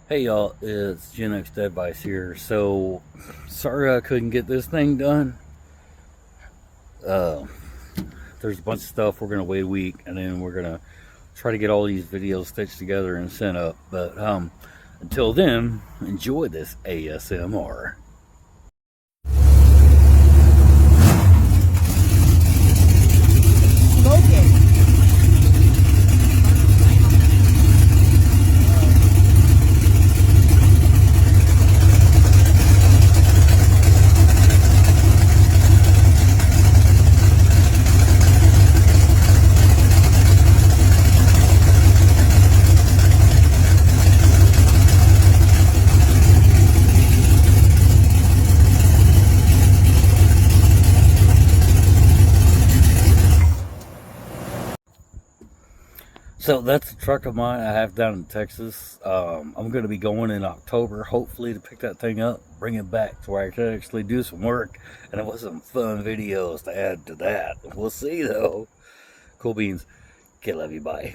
Hey y'all, it's Gen X Deadvice here. So, sorry I couldn't get this thing done. Uh, there's a bunch of stuff. We're gonna wait a week, and then we're gonna try to get all these videos stitched together and sent up. But until then, enjoy this ASMR. Smoking. So that's a truck of mine I have down in Texas. I'm going to be going in October, hopefully, to pick that thing up, bring it back to where I can actually do some work, and have some fun videos to add to that. We'll see, though. Cool beans. Okay, love you. Bye.